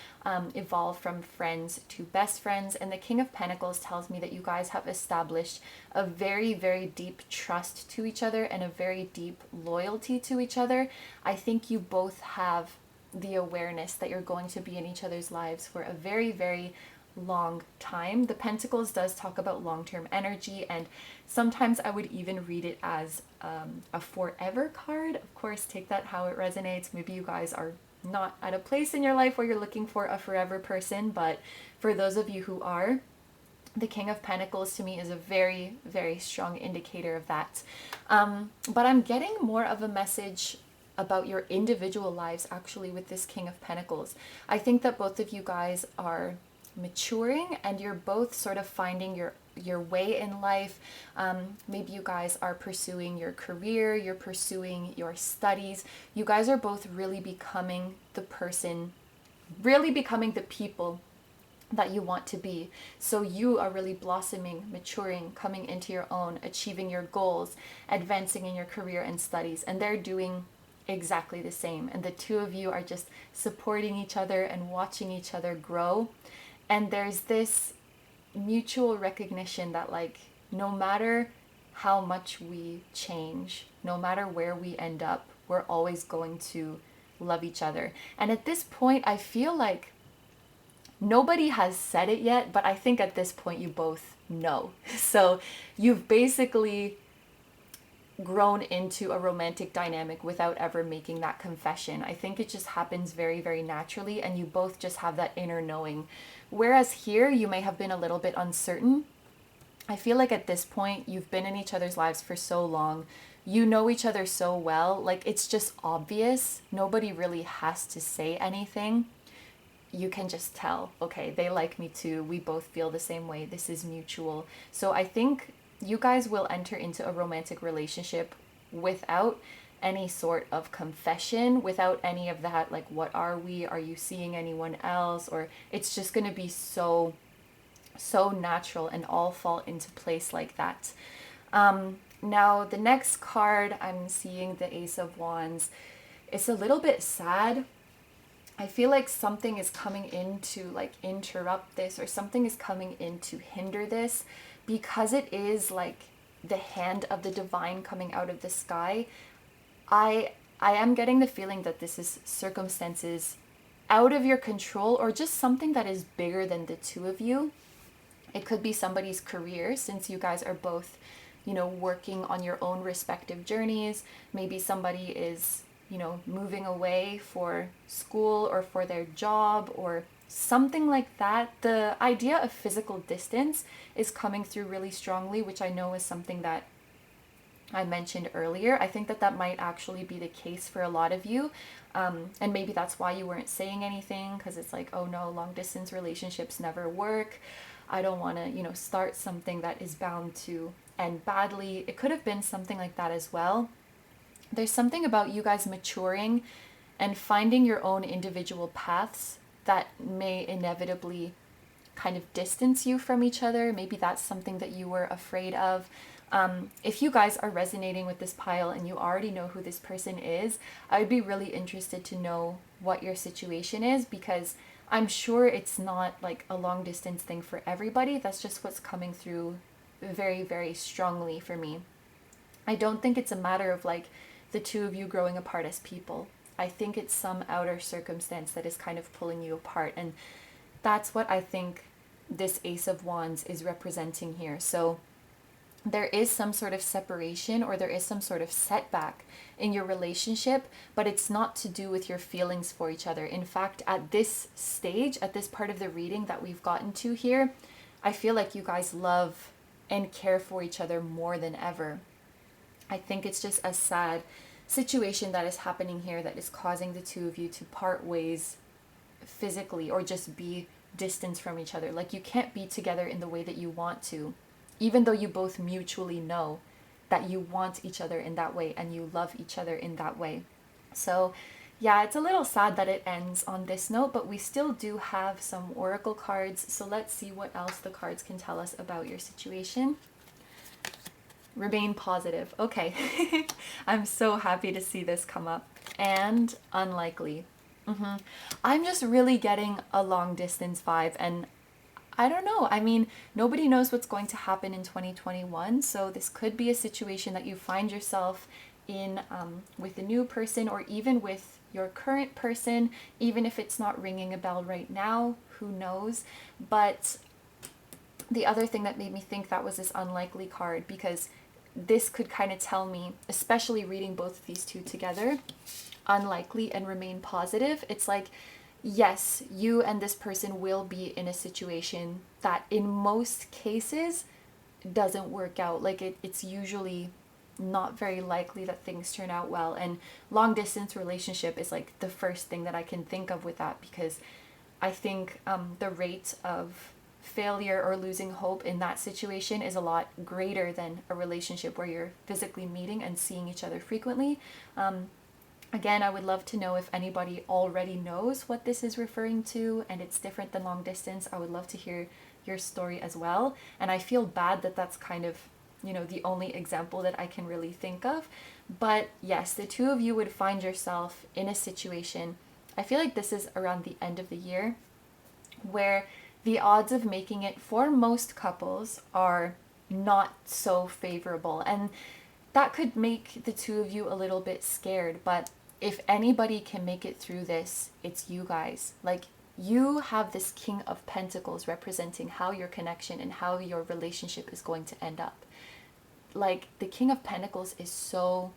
evolve from friends to best friends. And the King of Pentacles tells me that you guys have established a very, very deep trust to each other and a very deep loyalty to each other. I think you both have the awareness that you're going to be in each other's lives for a very, very long time. The Pentacles does talk about long-term energy, and sometimes I would even read it as a forever card. Of course, take that how it resonates. Maybe you guys are not at a place in your life where you're looking for a forever person, but for those of you who are, the King of Pentacles to me is a very, very strong indicator of that. But I'm getting more of a message about your individual lives actually with this King of Pentacles. I think that both of you guys are maturing and you're both sort of finding your way in life. Maybe you guys are pursuing your career, you're pursuing your studies. You guys are both really becoming the person, really becoming the people that you want to be. So you are really blossoming, maturing, coming into your own, achieving your goals, advancing in your career and studies, and they're doing exactly the same. And the two of you are just supporting each other and watching each other grow. And there's this mutual recognition that, like, no matter how much we change, no matter where we end up, we're always going to love each other. And at this point, I feel like nobody has said it yet, but I think at this point you both know. So you've basically grown into a romantic dynamic without ever making that confession. I think it just happens very, very naturally, and you both just have that inner knowing. Whereas here, you may have been a little bit uncertain. I feel like at this point, you've been in each other's lives for so long. You know each other so well. Like, it's just obvious. Nobody really has to say anything. you can just tell, okay, they like me too. We both feel the same way. This is mutual. So I think you guys will enter into a romantic relationship without any sort of confession, without any of that, like, what are we? Are you seeing anyone else? Or it's just going to be so natural and all fall into place like that. Now, the next card, I'm seeing the Ace of Wands. It's a little bit sad. I feel like something is coming in to like interrupt this, or something is coming in to hinder this, because it is like the hand of the divine coming out of the sky. I am getting the feeling that this is circumstances out of your control, or just something that is bigger than the two of you. It could be somebody's career, since you guys are both, you know, working on your own respective journeys. Maybe somebody is, you know, moving away for school or for their job or something like that. The idea of physical distance is coming through really strongly, which I know is something that I mentioned earlier. I think that that might actually be the case for a lot of you. And maybe that's why you weren't saying anything, because it's like, oh no, long distance relationships never work. I don't want to, you know, start something that is bound to end badly. It could have been something like that as well. There's something about you guys maturing and finding your own individual paths that may inevitably kind of distance you from each other. Maybe that's something that you were afraid of. If you guys are resonating with this pile and you already know who this person is, I would be really interested to know what your situation is, because I'm sure it's not like a long distance thing for everybody. That's just what's coming through very, very strongly for me. I don't think it's a matter of like the two of you growing apart as people. I think it's some outer circumstance that is kind of pulling you apart. And that's what I think this Ace of Wands is representing here. So there is some sort of separation, or there is some sort of setback in your relationship, but it's not to do with your feelings for each other. In fact, at this stage, at this part of the reading that we've gotten to here, I feel like you guys love and care for each other more than ever. I think it's just a sad situation that is happening here that is causing the two of you to part ways physically, or just be distanced from each other. Like, you can't be together in the way that you want to, even though you both mutually know that you want each other in that way and you love each other in that way. So yeah, it's a little sad that it ends on this note, but we still do have some oracle cards. So let's see what else the cards can tell us about your situation. Remain positive. Okay. I'm so happy to see this come up. And unlikely. I'm just really getting a long distance vibe, and I don't know. I mean, nobody knows what's going to happen in 2021. So this could be a situation that you find yourself in with a new person, or even with your current person, even if it's not ringing a bell right now, who knows. But the other thing that made me think that was this unlikely card, because this could kind of tell me, especially reading both of these two together, unlikely and remain positive. It's like, yes, you and this person will be in a situation that in most cases doesn't work out. Like it's usually not very likely that things turn out well. And long distance relationship is like the first thing that I can think of with that, because I think the rate of failure or losing hope in that situation is a lot greater than a relationship where you're physically meeting and seeing each other frequently. Again, I would love to know if anybody already knows what this is referring to and it's different than long distance. I would love to hear your story as well. And I feel bad that that's kind of, you know, the only example that I can really think of. But yes, the two of you would find yourself in a situation, I feel like this is around the end of the year, where the odds of making it for most couples are not so favorable. And that could make the two of you a little bit scared. But if anybody can make it through this, it's you guys. Like, you have this King of Pentacles representing how your connection and how your relationship is going to end up. Like, the King of Pentacles is so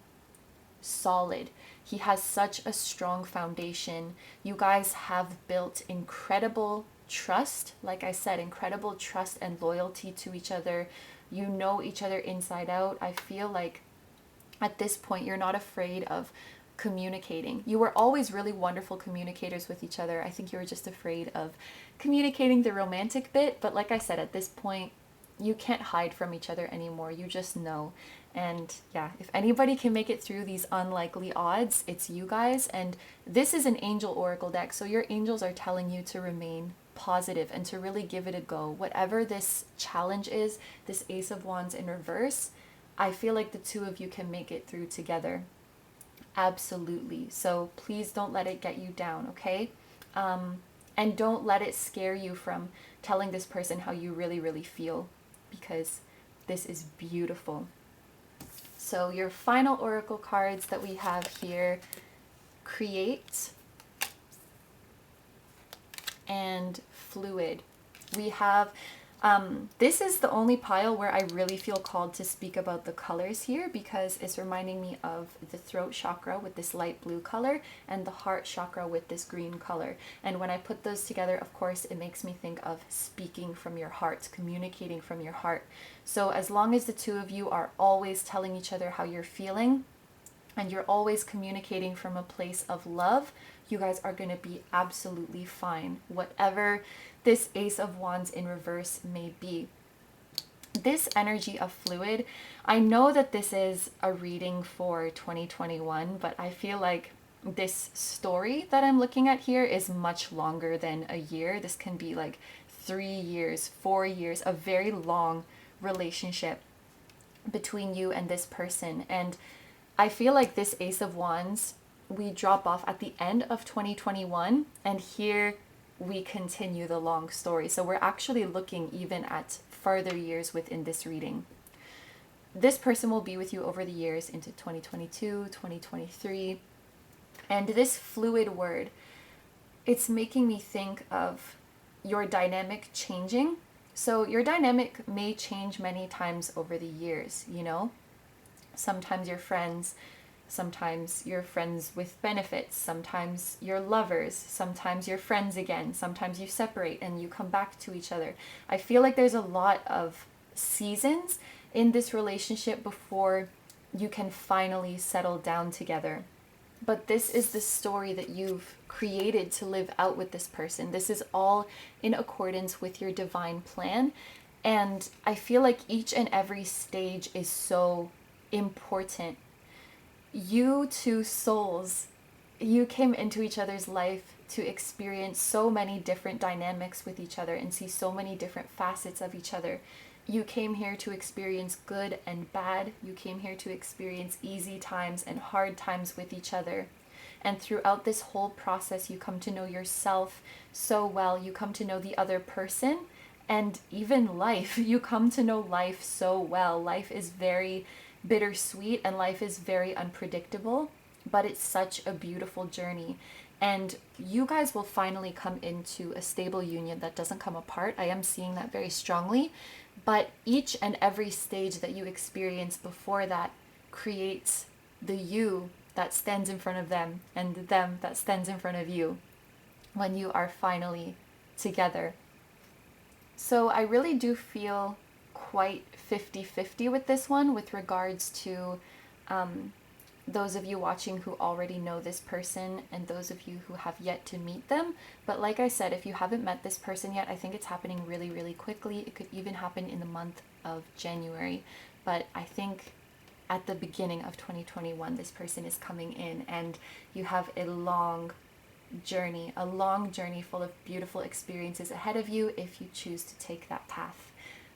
solid. He has such a strong foundation. You guys have built incredible trust. Like I said, incredible trust and loyalty to each other. You know each other inside out. I feel like at this point, you're not afraid of communicating. You were always really wonderful communicators with each other. I think you were just afraid of communicating the romantic bit, but like I said, at this point, you can't hide from each other anymore. You just know. And yeah, if anybody can make it through these unlikely odds, it's you guys. And this is an angel oracle deck, so your angels are telling you to remain positive and to really give it a go. Whatever this challenge is, this Ace of Wands in reverse, I feel like the two of you can make it through together. Absolutely. So please don't let it get you down, okay? And don't let it scare you from telling this person how you really, really feel, because this is beautiful. So your final oracle cards that we have here, Create and Fluid. We have, this is the only pile where I really feel called to speak about the colors here, because it's reminding me of the throat chakra with this light blue color and the heart chakra with this green color. And when I put those together, of course, it makes me think of speaking from your heart, communicating from your heart. So as long as the two of you are always telling each other how you're feeling and you're always communicating from a place of love, you guys are going to be absolutely fine, whatever this Ace of Wands in reverse may be. This energy of fluid, I know that this is a reading for 2021, but I feel like this story that I'm looking at here is much longer than a year. This can be like 3 years, 4 years, a very long relationship between you and this person. And I feel like this Ace of Wands, we drop off at the end of 2021, and here we continue the long story. So we're actually looking even at further years within this reading. This person will be with you over the years into 2022, 2023. And this fluid word, it's making me think of your dynamic changing. So your dynamic may change many times over the years, you know? Sometimes you're friends, sometimes you're friends with benefits, sometimes you're lovers, sometimes you're friends again, sometimes you separate and you come back to each other. I feel like there's a lot of seasons in this relationship before you can finally settle down together. But this is the story that you've created to live out with this person. This is all in accordance with your divine plan. And I feel like each and every stage is so important. You two souls, you came into each other's life to experience so many different dynamics with each other and see so many different facets of each other. You came here to experience good and bad. You came here to experience easy times and hard times with each other. And throughout this whole process, you come to know yourself so well. You come to know the other person and even life. You come to know life so well. Life is very bittersweet and life is very unpredictable, but it's such a beautiful journey. And you guys will finally come into a stable union that doesn't come apart. I am seeing that very strongly. But each and every stage that you experience before that creates the you that stands in front of them and them that stands in front of you when you are finally together. So I really do feel quite 50-50 with this one with regards to those of you watching who already know this person and those of you who have yet to meet them. But like I said, if you haven't met this person yet, I think it's happening really, really quickly. It could even happen in the month of January. But I think at the beginning of 2021, this person is coming in and you have a long journey full of beautiful experiences ahead of you if you choose to take that path.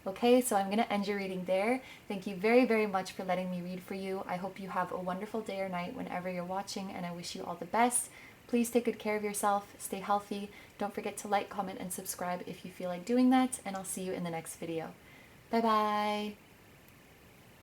Okay, so I'm going to end your reading there. Thank you very, very much for letting me read for you. I hope you have a wonderful day or night whenever you're watching, and I wish you all the best. Please take good care of yourself, stay healthy. Don't forget to like, comment, and subscribe if you feel like doing that, and I'll see you in the next video. Bye-bye.